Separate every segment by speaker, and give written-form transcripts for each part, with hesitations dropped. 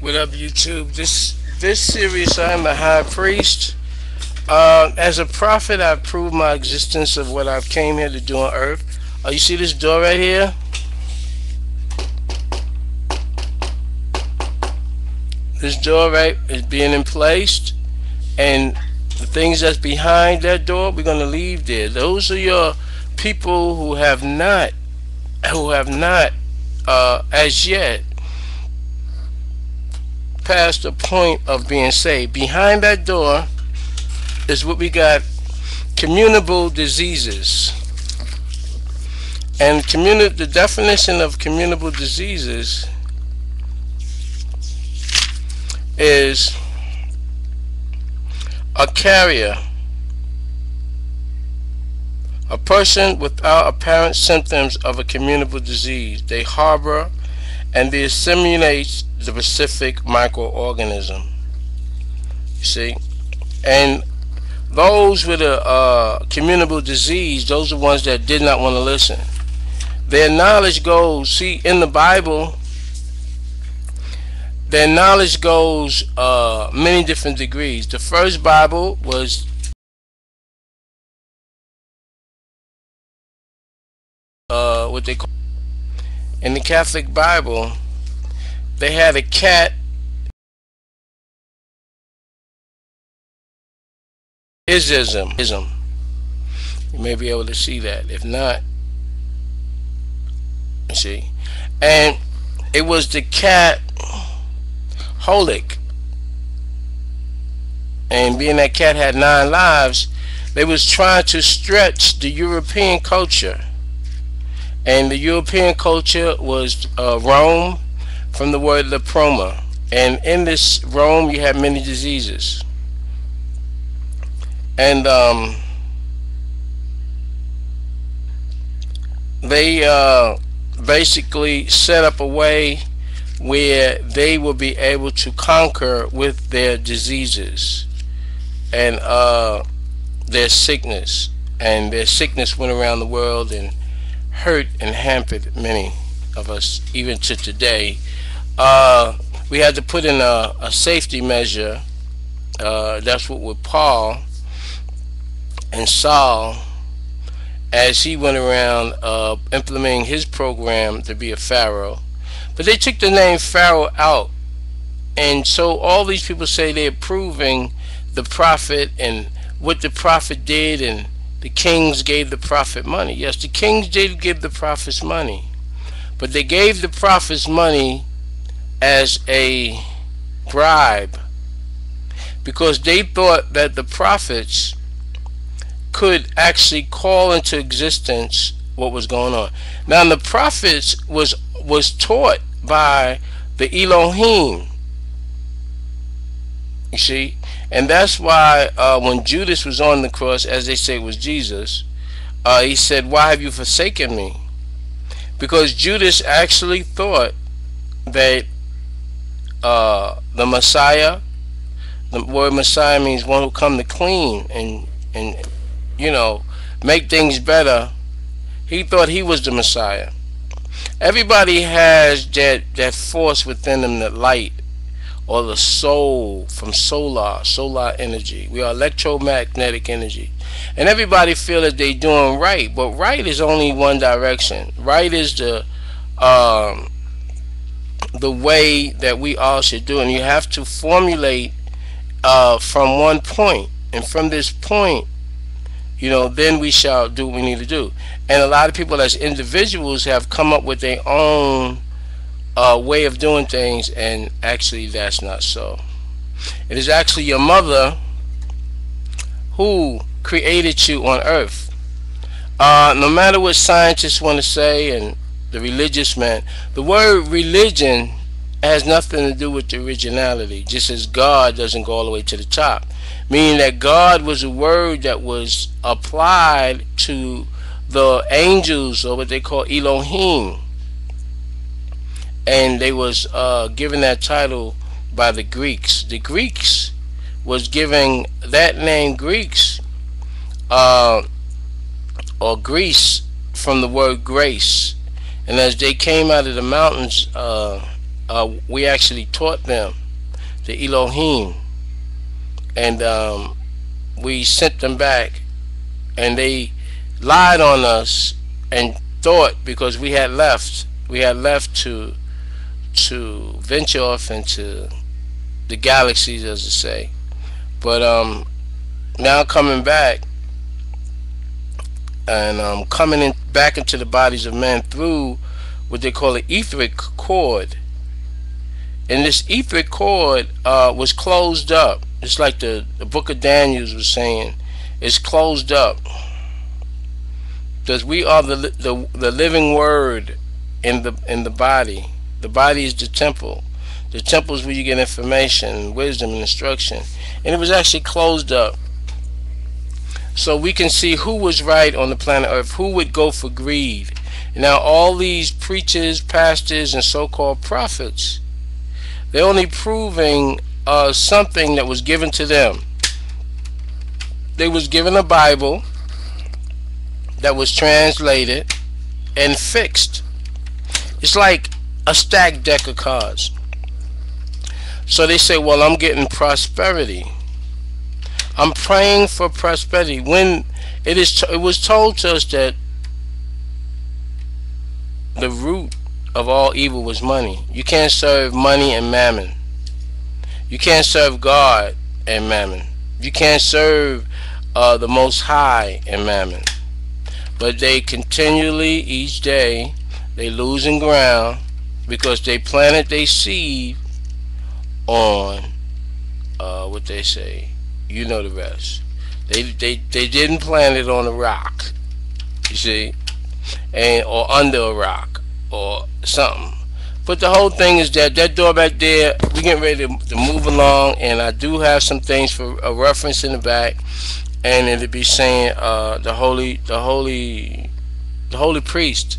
Speaker 1: What up, YouTube? This series, I'm the high priest. As a prophet, I've proved my existence of what I've came here to do on earth. You see this door right here? This door right is being in place, and the things that's behind that door, we're going to leave there. Those are your people who have not as yet past the point of being saved. Behind that door is what we got: communicable diseases. And the definition of communicable diseases is a carrier, a person without apparent symptoms of a communicable disease. They harbor and they disseminate the specific microorganism. You see? And those with a communicable disease, those are the ones that did not want to listen. Their knowledge goes, see, in the Bible, their knowledge goes many different degrees. The first Bible was what they call, in the Catholic Bible, they had a cat. Ism. You may be able to see that. If not, you see. And it was the cat Holic. And being that cat had 9 lives, they was trying to stretch the European culture. And the European culture was Rome, from the word leproma. And in this Rome, you have many diseases. And they basically set up a way where they will be able to conquer with their diseases and their sickness. And their sickness went around the world and hurt and hampered many of us, even to today. We had to put in a safety measure. That's what with Paul and Saul, as he went around implementing his program to be a pharaoh. But they took the name Pharaoh out, and so all these people say they're proving the prophet and what the prophet did, and the kings gave the prophet money. Yes, the kings did give the prophets money, but they gave the prophets money as a bribe, because they thought that the prophets could actually call into existence what was going on. Now, the prophets was taught by the Elohim, you see. And that's why when Judas was on the cross, as they say it was Jesus, he said, "Why have you forsaken me?" Because Judas actually thought that the Messiah, the word Messiah means one who come to clean and you know, make things better. He thought he was the Messiah. Everybody has that force within them, that light, or the soul, from solar energy. We are electromagnetic energy, and everybody feel that they doing right, but right is only one direction. Right is the way that we all should do, and you have to formulate from one point, and from this point, you know, then we shall do what we need to do. And a lot of people as individuals have come up with their own way of doing things, and actually that's not so. It is actually your mother who created you on earth. No matter what scientists want to say and the religious man, the word religion has nothing to do with the originality, just as God doesn't go all the way to the top. Meaning that God was a word that was applied to the angels, or what they call Elohim, and they was given that title by the Greeks. The Greeks was giving that name Greeks or Greece from the word grace. And as they came out of the mountains we actually taught them the Elohim, and we sent them back, and they lied on us and thought because we had left to venture off into the galaxies, as to say. But now coming back and coming in back into the bodies of men through what they call an etheric cord. And this etheric cord was closed up. It's like the book of Daniel was saying, it's closed up. Because we are the living word in the body. The body is the temple. The temple is where you get information, wisdom, and instruction. And it was actually closed up. So we can see who was right on the planet Earth, who would go for greed. Now all these preachers, pastors, and so-called prophets, they're only proving something that was given to them. They was given a Bible that was translated and fixed. It's like a stacked deck of cards. So they say, well, I'm getting prosperity. I'm praying for prosperity. When it was told to us that the root of all evil was money. You can't serve money and mammon. You can't serve God and mammon. You can't serve the Most High and mammon. But they continually, each day, they losing ground because they planted their seed on what they say. You know the rest. They didn't plant it on a rock, you see, or under a rock or something. But the whole thing is that door back there, we're getting ready to move along, and I do have some things for a reference in the back, and it'll be saying the holy priest.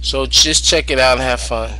Speaker 1: So just check it out and have fun.